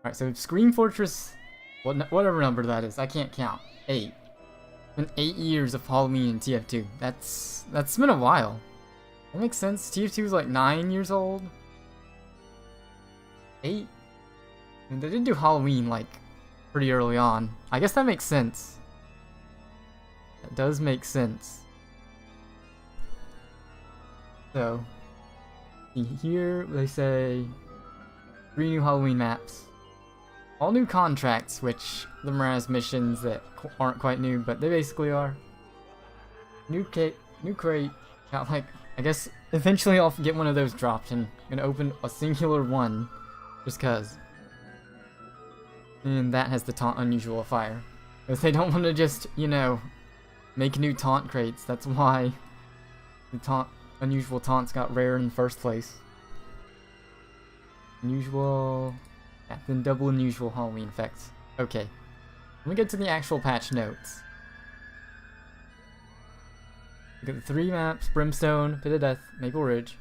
Alright, so Scream Fortress, whatever number that is, I can't count. 8. Been 8 years of Halloween in TF2. That's been a while. That makes sense. TF2 is like 9 years old. 8? I mean, they did do Halloween like pretty early on. I guess that makes sense. That does make sense. So, here they say 3 new Halloween maps. All new contracts, which the Miraz missions that aren't quite new, but they basically are. New crate. Got like, I guess eventually I'll get one of those dropped and I'm gonna open a singular one, just cause. And that has the taunt unusual fire. Because they don't want to just, you know, make new taunt crates. That's why the unusual taunts got rare in the first place. Unusual. Yeah, then double unusual Halloween effects. Okay. Let me get to the actual patch notes. Look at the 3 maps: Brimstone, Pit of Death, Maple Ridge.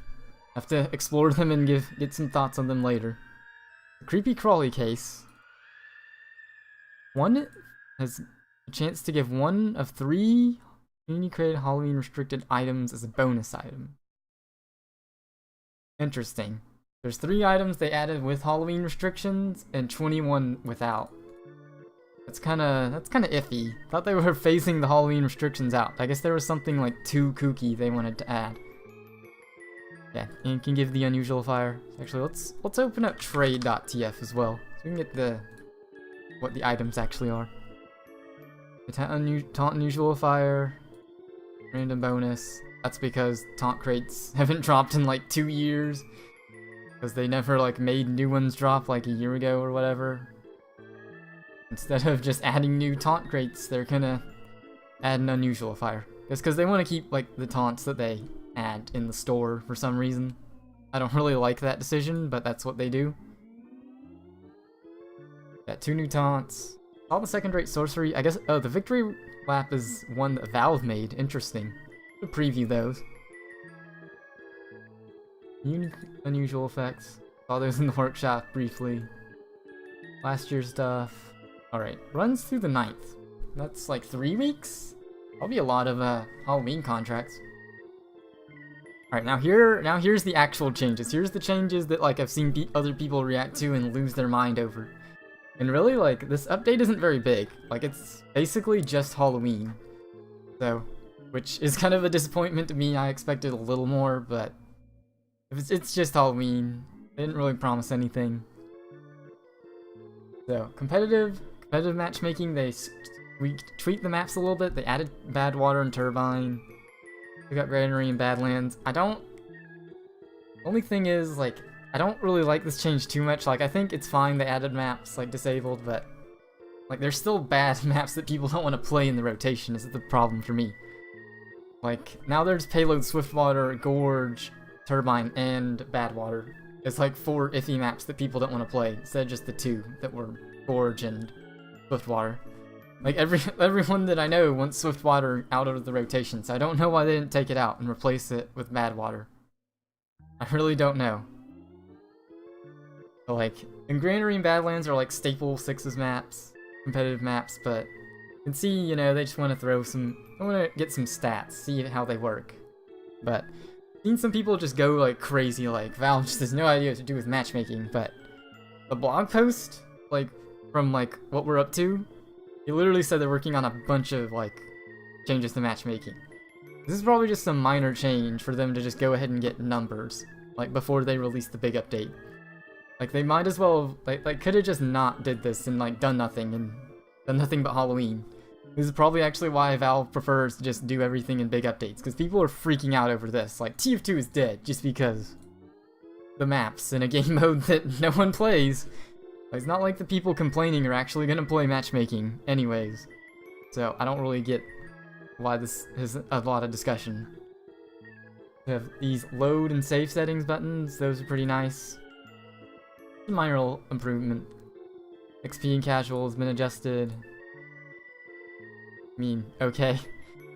Have to explore them and get some thoughts on them later. The Creepy Crawly case. One has a chance to give 1 of 3 community created Halloween restricted items as a bonus item. Interesting. There's 3 items they added with Halloween restrictions and 21 without. That's kind of iffy. Thought they were phasing the Halloween restrictions out. I guess there was something like too kooky they wanted to add. Yeah, and you can give the unusual fire. Actually, let's open up trade.tf as well, so we can get what the items actually are. The taunt unusual fire, random bonus. That's because taunt crates haven't dropped in like 2 years. Because they never like made new ones drop like a year ago or whatever. Instead of just adding new taunt crates, they're gonna add an unusual fire. It's because they want to keep like the taunts that they add in the store for some reason. I don't really like that decision, but that's what they do. Got 2 new taunts. All the second-rate sorcery. I guess. Oh, the victory lap is one that Valve made. Interesting. We'll preview those. Unique unusual effects. Saw those in the workshop briefly. Last year's stuff. Alright, runs through the 9th. That's like 3 weeks? That'll be a lot of Halloween contracts. Alright, now here's the actual changes. Here's the changes that like I've seen other people react to and lose their mind over. And really, like, this update isn't very big. Like, it's basically just Halloween. So, which is kind of a disappointment to me. I expected a little more, but it's just Halloween. They didn't really promise anything. So, competitive matchmaking, we tweaked the maps a little bit. They added Badwater and Turbine. We got Granary and Badlands. Only thing is, like, I don't really like this change too much. Like, I think it's fine they added maps, like, disabled, but, like, there's still bad maps that people don't want to play in the rotation is the problem for me. Like, now there's Payload, Swiftwater, Gorge, Turbine, and Badwater. It's like 4 iffy maps that people don't want to play, instead of just the 2 that were Gorge and Swiftwater. Like, everyone that I know wants Swiftwater out of the rotation, so I don't know why they didn't take it out and replace it with Badwater. I really don't know. But like, and Granary and Badlands are like staple 6's maps, competitive maps, but you can see, you know, they just want to throw some, I want to get some stats, see how they work. But I've seen some people just go like crazy, like Valve just has no idea what to do with matchmaking, but the blog post, like, from like what we're up to, he literally said they're working on a bunch of like changes to matchmaking. This is probably just some minor change for them to just go ahead and get numbers, like before they release the big update. Like, they might as well, like could have just not did this and like done nothing but Halloween. This is probably actually why Valve prefers to just do everything in big updates, because people are freaking out over this. Like, TF2 is dead just because the maps in a game mode that no one plays. Like, it's not like the people complaining are actually gonna play matchmaking anyways. So I don't really get why this is a lot of discussion. We have these load and save settings buttons. Those are pretty nice. A minor improvement. XP and casual has been adjusted. I mean, okay.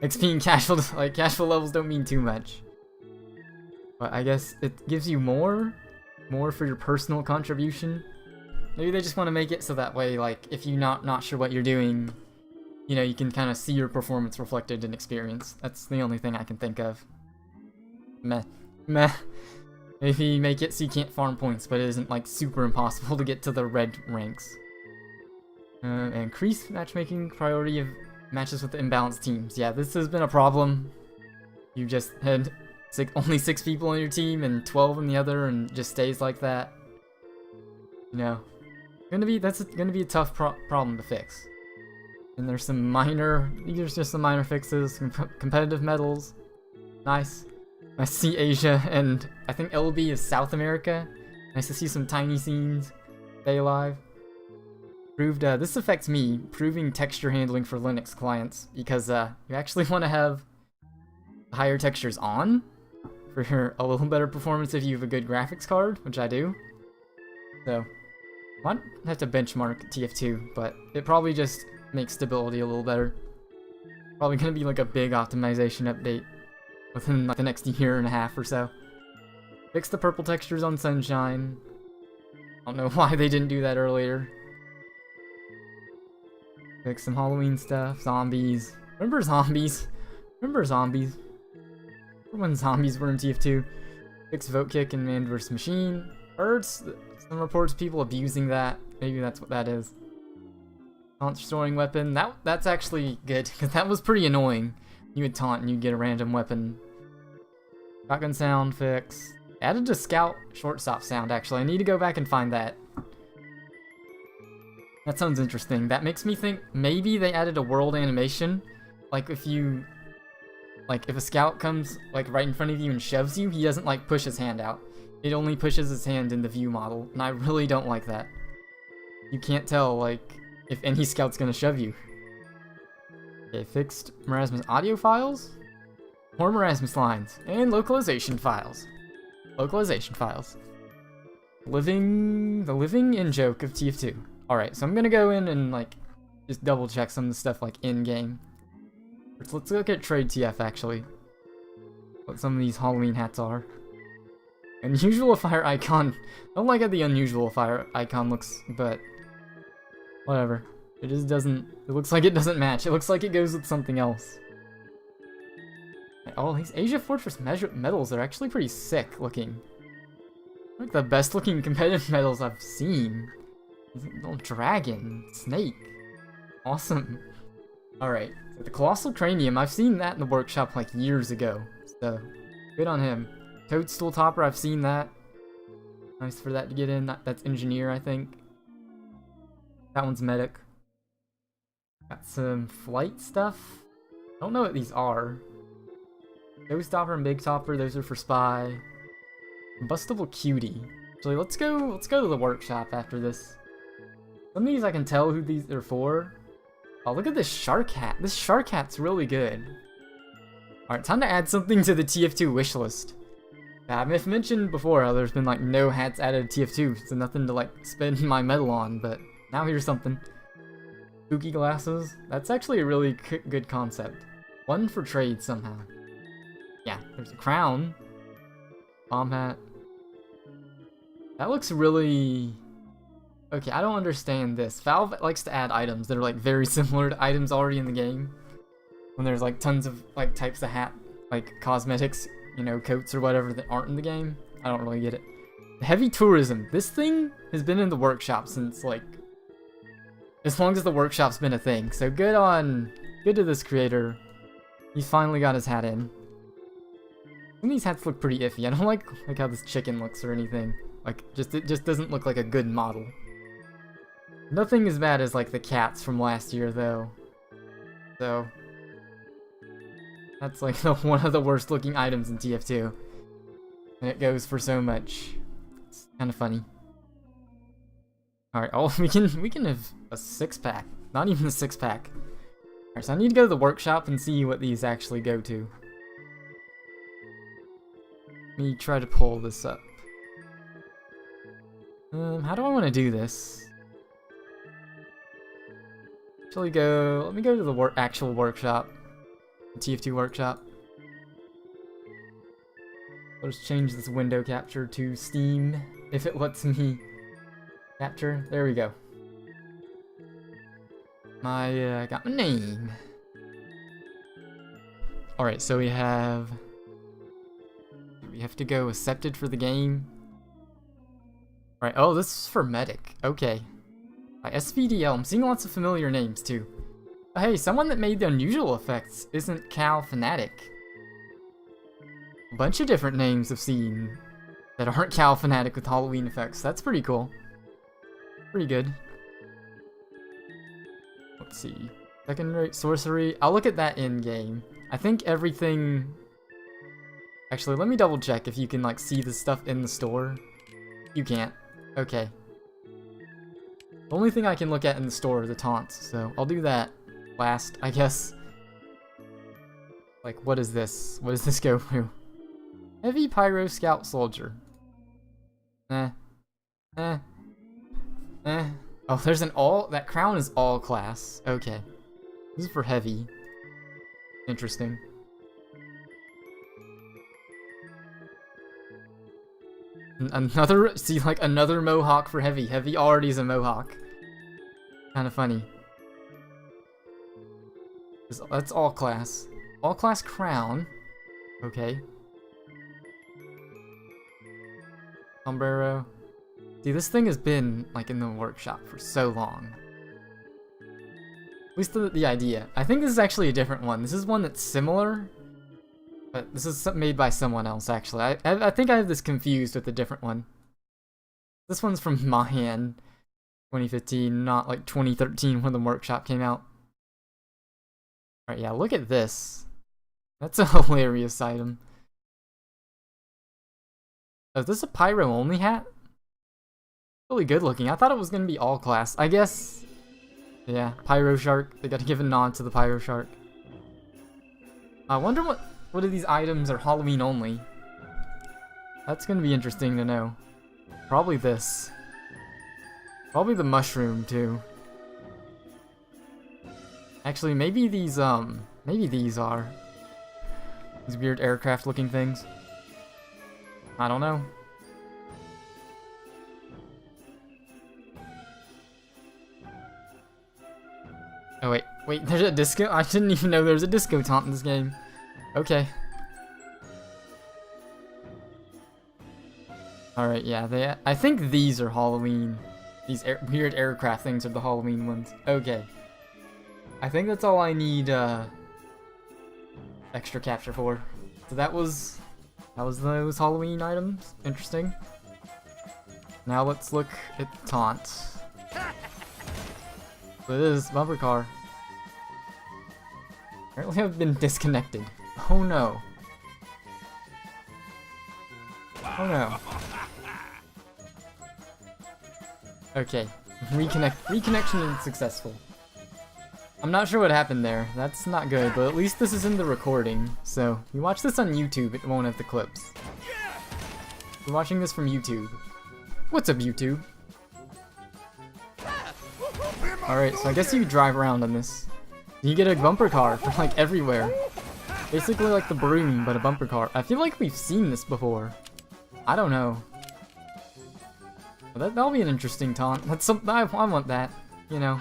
XP and casual, like, casual levels don't mean too much. But I guess it gives you more for your personal contribution. Maybe they just want to make it so that way, like, if you're not sure what you're doing, you know, you can kind of see your performance reflected in experience. That's the only thing I can think of. Meh. Meh. Maybe make it so you can't farm points, but it isn't, like, super impossible to get to the red ranks. Increase matchmaking priority of matches with imbalanced teams. Yeah, this has been a problem. You just had only 6 people on your team and 12 in the other, and it just stays like that. You know, that's gonna be a tough problem to fix. And there's some minor, these are just some minor fixes. Competitive medals, nice. I see Asia, and I think LB is South America. Nice to see some tiny scenes. Stay alive. Proved, this affects me, proving texture handling for Linux clients, because you actually want to have higher textures on for a little better performance if you have a good graphics card, which I do. So, might have to benchmark TF2, but it probably just makes stability a little better. Probably gonna be like a big optimization update within like the next year and a half or so. Fix the purple textures on Sunshine. I don't know why they didn't do that earlier. Fix some Halloween stuff. Zombies. Remember zombies? Remember zombies? Remember when zombies were in TF2? Fix vote kick and man vs machine. Heard some reports of people abusing that. Maybe that's what that is. Taunt storing weapon. That's actually good, because that was pretty annoying. You would taunt and you'd get a random weapon. Shotgun sound fix. Added a scout shortstop sound, actually. I need to go back and find that. That sounds interesting. That makes me think maybe they added a world animation. Like if a scout comes like right in front of you and shoves you, he doesn't like push his hand out. It only pushes his hand in the view model, and I really don't like that. You can't tell like if any scout's gonna shove you. Okay, fixed Marasmus audio files, more Marasmus lines, and localization files. Localization files. The living in-joke of TF2. Alright, so I'm gonna go in and like just double check some of the stuff like in-game. Let's look at Trade TF actually. What some of these Halloween hats are. Unusual fire icon. I don't like how the unusual fire icon looks, but whatever. It just doesn't. It looks like it doesn't match. It looks like it goes with something else. Oh, these Asia Fortress medals are actually pretty sick looking. Like the best looking competitive medals I've seen. Little dragon, snake, awesome. All right, so the colossal cranium. I've seen that in the workshop like years ago. So good on him. Toadstool topper. I've seen that. Nice for that to get in. That's engineer, I think. That one's medic. Got some flight stuff. I don't know what these are. Showstopper and Big Topper, those are for spy. Bustable Cutie. Actually, let's go to the workshop after this. Some of these I can tell who these are for. Oh, look at this shark hat. This shark hat's really good. Alright, time to add something to the TF2 wishlist. I've mentioned before how there's been like no hats added to TF2, so nothing to like spend my medal on, but now here's something. Spooky glasses. That's actually a really good concept. One for trade somehow. Yeah, there's a crown. Bomb hat. That looks really... Okay, I don't understand this. Valve likes to add items that are like very similar to items already in the game. When there's like tons of like types of hat, like cosmetics, you know, coats or whatever that aren't in the game. I don't really get it. Heavy tourism. This thing has been in the workshop since like as long as the workshop's been a thing. So good to this creator. He's finally got his hat in. Some of these hats look pretty iffy. I don't like how this chicken looks or anything. Like it just doesn't look like a good model. Nothing as bad as like the cats from last year though. So that's like one of the worst looking items in TF2. And it goes for so much. It's kind of funny. Alright, oh, we can have a 6-pack. Not even a 6-pack. Alright, so I need to go to the workshop and see what these actually go to. Let me try to pull this up. How do I want to do this? Let me go to the actual workshop. The TF2 workshop. I'll just change this window capture to Steam, if it lets me Capture. There we go. Got my name. Alright, so we have to go accepted for the game. Alright, oh, this is for medic. Okay. SVDL, I'm seeing lots of familiar names too. Oh, hey, someone that made the unusual effects isn't Cal Fanatic. A bunch of different names I've seen that aren't Cal Fanatic with Halloween effects. That's pretty cool. Pretty good. Let's see. Second rate sorcery. I'll look at that in game. I think everything. Actually, let me double check if you can like see the stuff in the store. You can't. Okay. The only thing I can look at in the store are the taunts, so I'll do that last, I guess. Like, what is this? What does this go through? Heavy Pyro Scout Soldier. Oh, there's an all. That crown is all class. Okay. This is for heavy. Interesting. Another, see, like another mohawk for heavy. Heavy already is a mohawk. Kind of funny. That's all class. All class crown. Okay. Sombrero. See, this thing has been like in the workshop for so long. At least the idea. I think this is actually a different one. This is one that's similar, but this is made by someone else, actually. I think I have this confused with a different one. This one's from Mahan 2015, not like 2013 when the workshop came out. Alright, yeah, look at this. That's a hilarious item. Oh, is this a pyro only hat? Really good looking. I thought it was going to be all class. I guess. Yeah, Pyro Shark. They got to give a nod to the Pyro Shark. I wonder what of these items are Halloween only. That's going to be interesting to know. Probably this. Probably the mushroom too. Actually, maybe these are these weird aircraft looking things. I don't know. Oh wait, there's a disco? I didn't even know there was a disco taunt in this game. Okay. Alright, yeah, I think these are Halloween. These weird aircraft things are the Halloween ones. Okay. I think that's all I need, extra capture for. So that was those Halloween items. Interesting. Now let's look at taunt. So it is bumper car. Apparently I've been disconnected. Oh no. Oh no. Okay. Reconnection is successful. I'm not sure what happened there. That's not good, but at least this is in the recording. So, if you watch this on YouTube, it won't have the clips. If you're watching this from YouTube. What's up, YouTube? Alright, so I guess you drive around on this. You get a bumper car from like everywhere. Basically like the broom, but a bumper car. I feel like we've seen this before. I don't know. Well, that'll be an interesting taunt. That's something I want that, you know.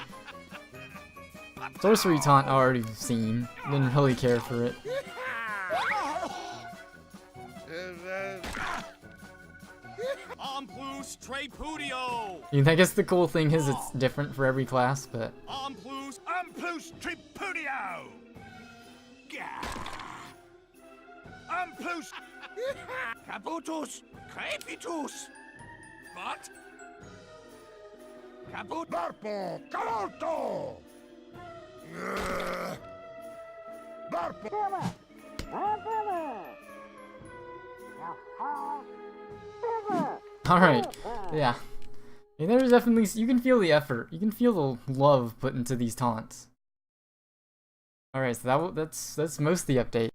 Sorcery taunt I already seen. Didn't really care for it. I guess the cool thing is it's different for every class, but... Caputus crepitus. What? Caput Barpo Calorto. Barpo. Alright, yeah. I mean, there's definitely, you can feel the effort. You can feel the love put into these taunts. Alright, so that's most of the update.